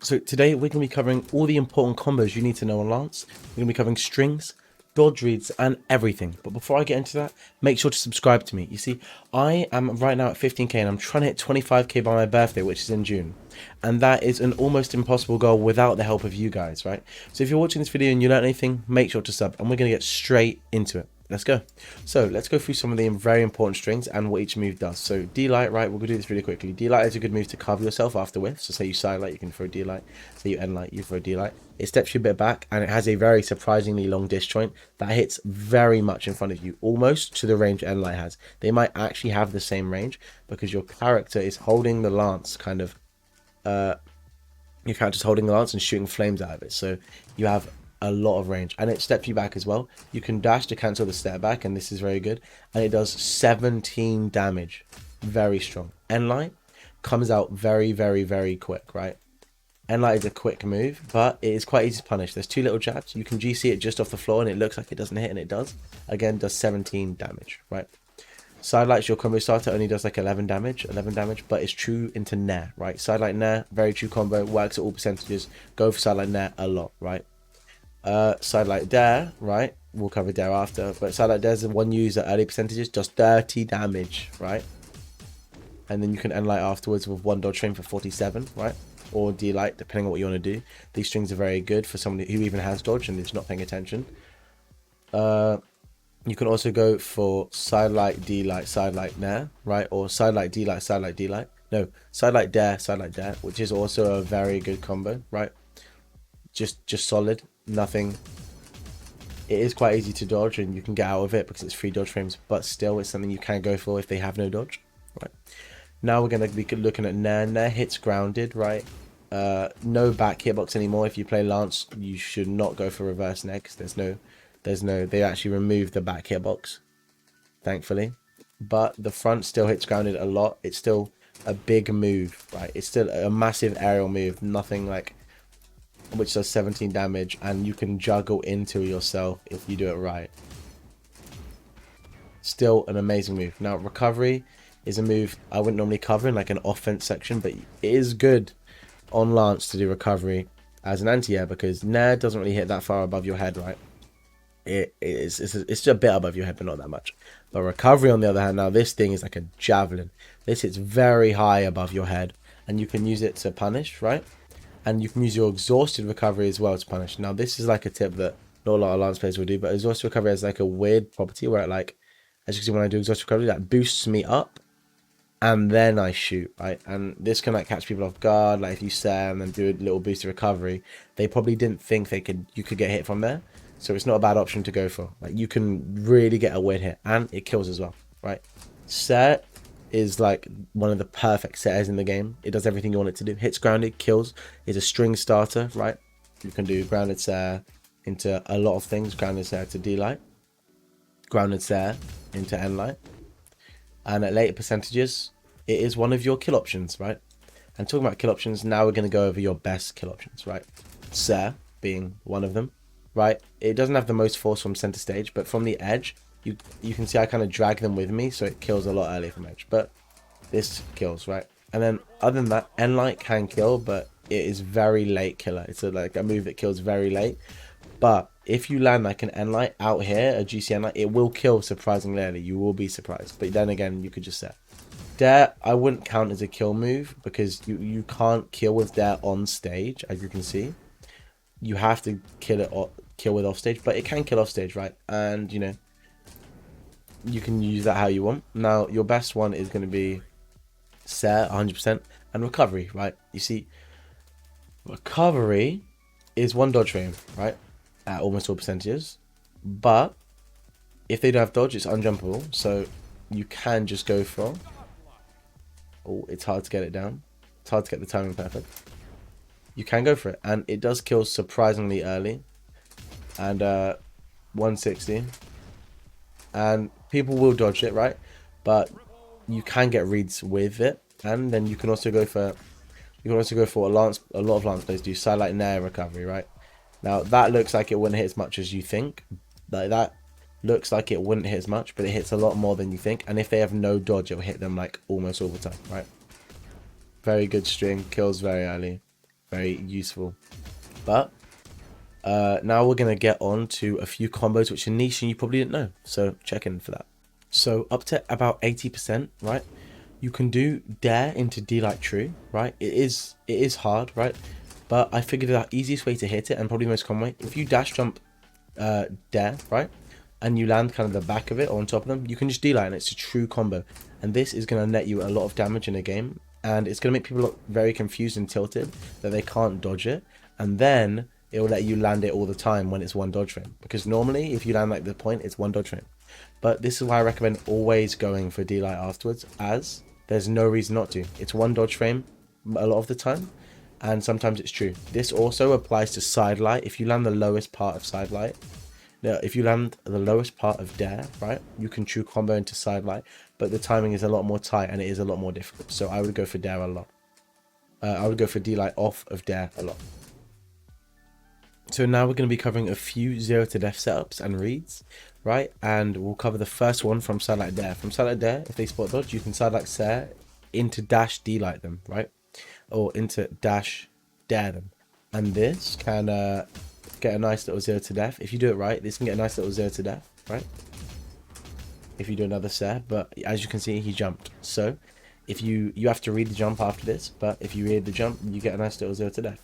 So today we're going to be covering all the important combos you need to know on Lance. We're going to be covering strings, dodge reads, and everything. But before I get into that, make sure to subscribe to me. You see, I am right now at 15k and I'm trying to hit 25k by my birthday, which is in June. And that is an almost impossible goal without the help of you guys, right? So if you're watching this video and you learn anything, make sure to sub and we're going to get straight into it. Let's go. So let's go through some of the very important strings and what each move does. So D-Light, right, we're going to do this really quickly. D-Light is a good move to cover yourself after whiff. So say you side light, you can throw D-Light. Say you end light, you throw D-Light. It steps you a bit back and it has a very surprisingly long disjoint that hits very much in front of you, almost to the range end light has. They might actually have the same range because your character is holding the lance kind of, your character's holding the lance and shooting flames out of it. So you have a lot of range and it steps you back as well. You can dash to cancel the step back and this is very good, and it does 17 damage. Very strong. End light comes out very quick, right? End light is a quick move, but it is quite easy to punish. There's two little jabs. You can GC it just off the floor and it looks like it doesn't hit, and it does. Again, does 17 damage, right? Side light's your combo starter, only does like 11 damage, but it's true into Nair, right? Side light Nair, very true combo, works at all percentages. Go for side light Nair a lot, right? Side light Dare, right? We'll cover Dare after, but side light Dare's one use at early percentages, does 30 damage, right? And then you can end light afterwards with one dodge train for 47, right? Or D-Light, depending on what you want to do. These strings are very good for somebody who even has dodge and is not paying attention. You can also go for side light D-Light, side light Nair, right? Or side light D-Light, side light D-Light. No, side light Dare, which is also a very good combo, right? Just solid, nothing. It is quite easy to dodge and you can get out of it because it's 3 dodge frames, but still it's something you can go for if they have no dodge, right? Now we're going to be looking at Nair. Nair hits grounded, right? No back hitbox anymore. If you play Lance, you should not go for reverse next. They actually removed the back hitbox, thankfully. But the front still hits grounded a lot. It's still a big move, right? It's still a massive aerial move, nothing like, which does 17 damage, and you can juggle into yourself if you do it right. Still an amazing move. Now, recovery is a move I wouldn't normally cover in like an offense section, but it is good on Lance to do recovery as an anti-air because Nair doesn't really hit that far above your head, right? It's just a bit above your head, but not that much. But recovery, on the other hand, now this thing is like a javelin. This hits very high above your head, and you can use it to punish, right? And you can use your exhausted recovery as well to punish. Now, this is like a tip that not a lot of Lance players will do, but exhausted recovery has like a weird property where it, like, as you can see when I do exhausted recovery, that boosts me up and then I shoot, right? And this can like catch people off guard. Like if you say and then do a little boost of recovery, they probably didn't think you could get hit from there. So it's not a bad option to go for. Like you can really get a weird hit and it kills as well, right? Set is like one of the perfect setters in the game. It does everything you want it to do. Hits grounded, kills, is a string starter, right? You can do grounded set into a lot of things. Grounded set to D-Light, grounded set into N light, and at later percentages it is one of your kill options, right? And talking about kill options, now we're going to go over your best kill options, right? Ser being one of them, right? It doesn't have the most force from center stage, but from the edge you can see I kind of drag them with me, so it kills a lot earlier from edge, but this kills, right? And then other than that, N light can kill, but it is very late killer. It's like a move that kills very late, but if you land like an N light out here, a GC N light, it will kill surprisingly early. You will be surprised, but then again, you could just set. Dare, I wouldn't count as a kill move because you can't kill with Dare on stage, as you can see. You have to kill with off stage, but it can kill off stage, right? And you know, you can use that how you want. Now, your best one is going to be set 100% and recovery, right? You see, recovery is one dodge frame, right? At almost all percentages, but if they don't have dodge, it's unjumpable, so you can just go for. Oh, it's hard to get it down. It's hard to get the timing perfect. You can go for it, and it does kill surprisingly early, and 160, and people will dodge it, right? But you can get reads with it, and then you can also go for a lot of Lance players do side light Nair recovery, right? Now that looks like it wouldn't hit as much as you think. Like that looks like it wouldn't hit as much, but it hits a lot more than you think. And if they have no dodge, it'll hit them like almost all the time, right? Very good string, kills very early. very useful. But now we're going to get on to a few combos which are niche and you probably didn't know. So check in for that. So up to about 80%, right? You can do dare into D like true, right? It is hard, right? But I figured out easiest way to hit it and probably the most common way. If you dash jump dare, right? And you land kind of the back of it or on top of them, you can just D-line. It's a true combo. And this is going to net you a lot of damage in a game. And it's going to make people look very confused and tilted that they can't dodge it. And then it will let you land it all the time when it's one dodge frame. Because normally, if you land like the point, it's one dodge frame. But this is why I recommend always going for D-light afterwards, as there's no reason not to. It's one dodge frame a lot of the time. And sometimes it's true. This also applies to side light. If you land the lowest part of side light, now if you land the lowest part of dare, right, you can true combo into side light, but the timing is a lot more tight and it is a lot more difficult. So I would go for dare a lot. I would go for D light off of dare a lot. So now we're going to be covering a few 0 to death setups and reads, right? And we'll cover the first one from side light dare. From side light dare, if they spot dodge, you can side light Sare into dash D light them, right? Or into dash dare them. And this can get a nice little 0 to death. If you do it right, this can get a nice little 0 to death, right? If you do another Sare, but as you can see, he jumped. So if you have to read the jump after this, but if you read the jump, you get a nice little 0 to death.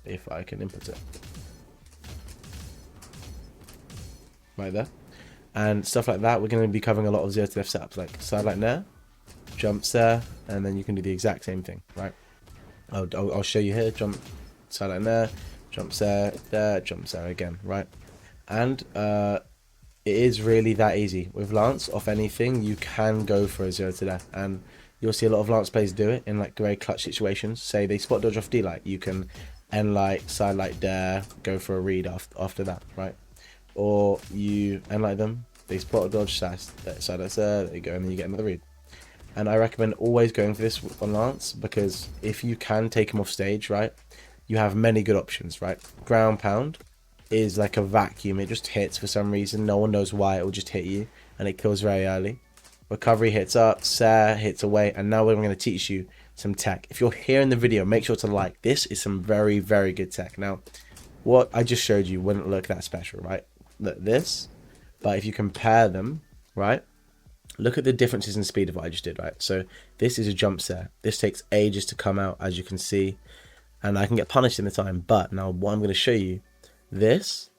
If I can input it. Right there. And stuff like that, we're going to be covering a lot of 0 to death setups, like side light nair, jump Sare, and then you can do the exact same thing, right? I'll show you here, jump side light nair, jump Sare, there, jump Sare again, right? And it is really that easy. With Lance, off anything, you can go for a 0 to death, and you'll see a lot of Lance players do it in like very clutch situations. Say they spot dodge off D light, you can end light, side light dare, go for a read after that, right? Or you end light them, they spot a dodge, side light there you go, and then you get another read. And I recommend always going for this on Lance, because if you can take him off stage, right, you have many good options, right? Ground pound is like a vacuum. It just hits for some reason. No one knows why. It will just hit you, and it kills very early. Recovery hits up, Sare hits away, and now we're going to teach you some tech. If you're here in the video, make sure to like. This is some very, very good tech. Now, what I just showed you wouldn't look that special, right? Look, this, but if you compare them, right? Look at the differences in speed of what I just did, right? So this is a jump Sare. This takes ages to come out, as you can see, and I can get punished in the time. But now what I'm going to show you, this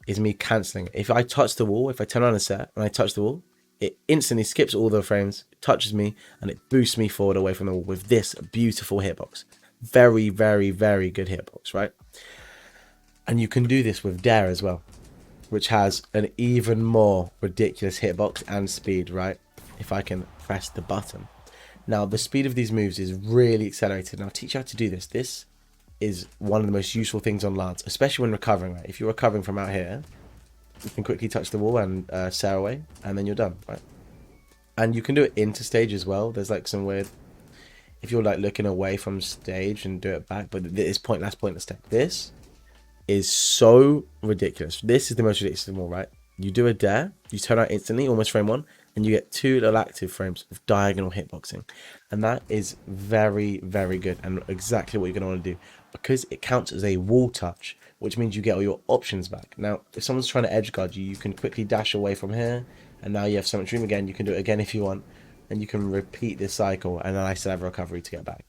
is me cancelling. If I touch the wall, if I turn on a Sare and I touch the wall, it instantly skips all the frames, touches me, and it boosts me forward away from the wall with this beautiful hitbox. Very, very, very good hitbox, right? And you can do this with dare as well, which has an even more ridiculous hitbox and speed, right? If I can press the button. Now, the speed of these moves is really accelerated. Now, I'll teach you how to do this. This is one of the most useful things on Lance, especially when recovering, right? If you're recovering from out here, you can quickly touch the wall and Sare away, and then you're done, right? And you can do it into stage as well. There's like some weird, if you're like looking away from stage and do it back, but it's pointless tech. This is so ridiculous. This is the most ridiculous of them all, right? You do a dare, you turn out instantly, almost frame one, and you get 2 little active frames of diagonal hitboxing. And that is very, very good and exactly what you're going to want to do, because it counts as a wall touch, which means you get all your options back. Now, if someone's trying to edge guard you, you can quickly dash away from here, and now you have so much room again. You can do it again if you want, and you can repeat this cycle, and then I still have recovery to get back.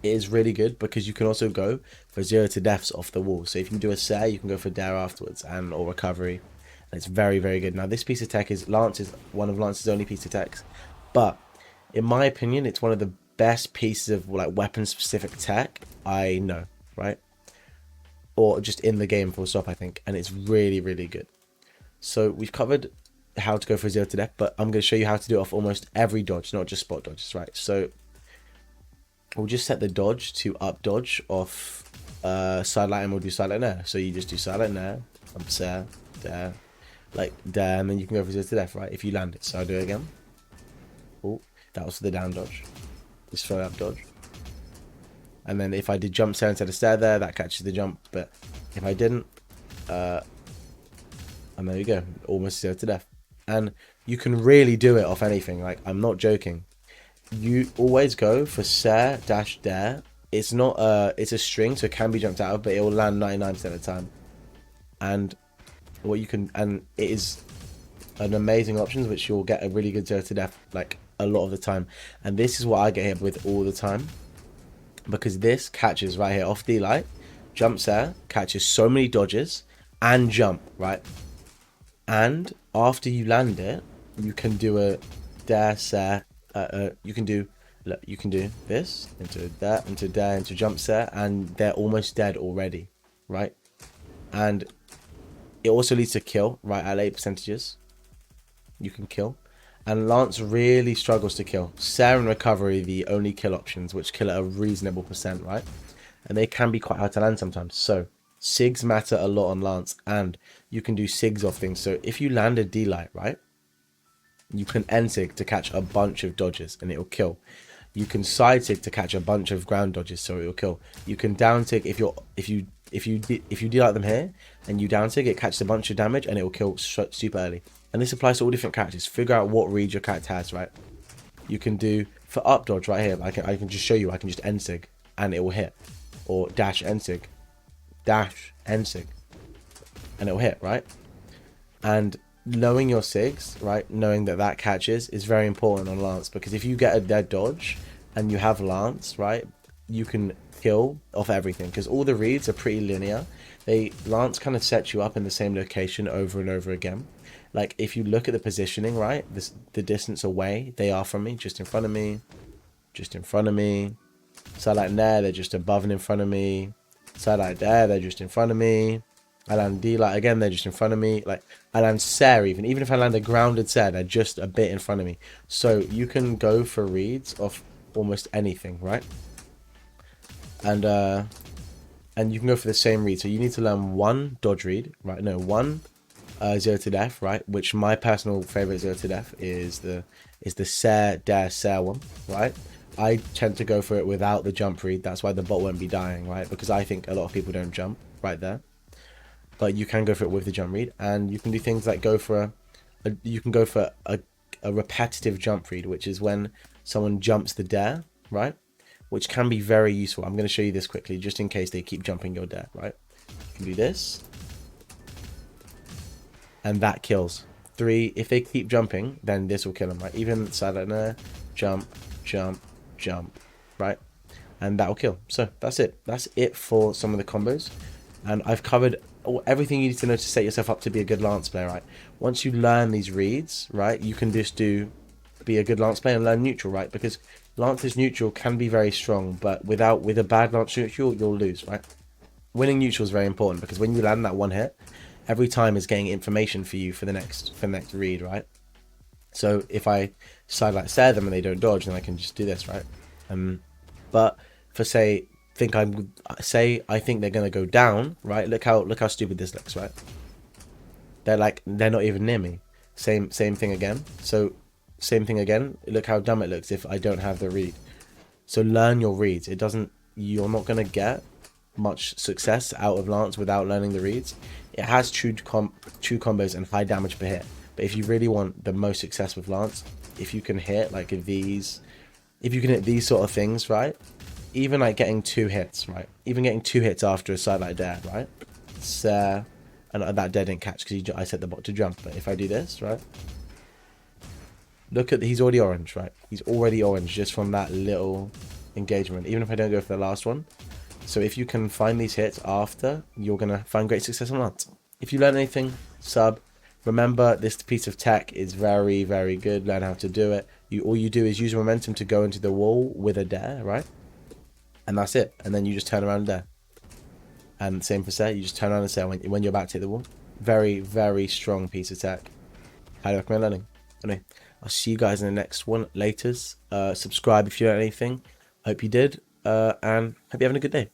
It is really good because you can also go for 0 to deaths off the wall. So if you do a Sare, you can go for dare afterwards and or recovery. And it's very, very good. Now, this piece of tech is one of Lance's only piece of techs, but in my opinion, it's one of the best pieces of like weapon specific tech I know, right? Or just in the game full stop, I think. And it's really, really good. So we've covered how to go for 0 to death, but I'm going to show you how to do it off almost every dodge, not just spot dodges, right? So we'll just set the dodge to up dodge off side light, and we'll do side light nair. So you just do side light nair, jump Sare, dare, like dare, and then you can go for 0 to death, right? If you land it. So I'll do it again. Oh, that was the down dodge. Just throw up dodge. And then if I did jump Sare instead of Sare there, that catches the jump. But if I didn't, and there you go, almost 0 to death. And you can really do it off anything. Like, I'm not joking. You always go for Sare dash dare it's not it's a string, so it can be jumped out of, but it will land 99% of the time. And what you can, and it is an amazing option, which you'll get a really good 0 to death like a lot of the time. And this is what I get hit with all the time, because this catches right here off D-Light, jumps there, catches so many dodges and jump, right? And after you land it, you can do a dare set. You can do, look, you can do this into that, into there, into jump set, and they're almost dead already, right? And it also leads to kill, right? At 8%, you can kill. And Lance really struggles to kill. Sarah and Recovery, the only kill options, which kill at a reasonable percent, right? And they can be quite hard to land sometimes. So SIGs matter a lot on Lance, and you can do SIGs off things. So if you land a D-Light, right, you can N-SIG to catch a bunch of dodges and it'll kill. You can side SIG to catch a bunch of ground dodges, so it'll kill. You can down SIG if you D-Light them here and you down SIG, it catches a bunch of damage and it will kill super early. And this applies to all different characters. Figure out what read your character has, right? You can do for up dodge right here. I can just show you. I can just N-SIG and it will hit, or dash N-SIG, dash N-SIG, and it will hit, right? And knowing your SIGs, right, knowing that catches is very important on Lance, because if you get a dead dodge and you have Lance, right, you can kill off everything, because all the reads are pretty linear. Lance kind of sets you up in the same location over and over again. Like if you look at the positioning, right, the distance away they are from me, just in front of me, just in front of me. So like there, they're just above and in front of me. So like there, they're just in front of me. I land D-Light again, they're just in front of me. Like I land Sarah, even if I land a grounded Sarah, they're just a bit in front of me. So you can go for reads of almost anything, right? And you can go for the same read. So you need to learn one dodge read, right? No, one 0 to death, right? Which my personal favorite 0 to death is the Sarah dare Sarah one, right? I tend to go for it without the jump read. That's why the bot won't be dying, right? Because I think a lot of people don't jump right there. But you can go for it with the jump read, and you can do things like go for a repetitive jump read, which is when someone jumps the dare, right? Which can be very useful. I'm going to show you this quickly, just in case they keep jumping your dare, right? You can do this, and that kills. 3, if they keep jumping, then this will kill them, right? Even side like there, jump, jump, jump, right? And that will kill. So that's it. That's it for some of the combos. And I've covered everything you need to know to set yourself up to be a good Lance player, right? Once you learn these reads, right, you can just be a good Lance player and learn neutral, right? Because Lance's neutral can be very strong, but with a bad Lance neutral, you'll lose, right? Winning neutral is very important, because when you land that one hit, every time is getting information for you for the next read, right? So if I side like stare them and they don't dodge, then I can just do this, right? But for I think they're gonna go down, right? Look how stupid this looks, right? They're not even near me. Same thing again. So same thing again. Look how dumb it looks if I don't have the read. So learn your reads. You're not gonna get much success out of Lance without learning the reads. It has true combos and high damage per hit. But if you really want the most success with Lance, if you can hit like these, if you can hit these sort of things, right? Even like getting 2 hits, right? Even getting 2 hits after a side like dare, right? And that dare didn't catch because I set the bot to jump. But if I do this, right? Look at, he's already orange, right? He's already orange just from that little engagement. Even if I don't go for the last one. So if you can find these hits after, you're going to find great success on Lance. If you learn anything, sub. Remember, this piece of tech is very, very good. Learn how to do it. All you do is use momentum to go into the wall with a dare, right? And that's it. And then you just turn around there. And same for Sarah. You just turn around and say when you're about to hit the wall. Very, very strong piece of tech. Highly recommend learning. Anyway, I'll see you guys in the next one. Laters. Subscribe if you learned anything. Hope you did. And hope you're having a good day.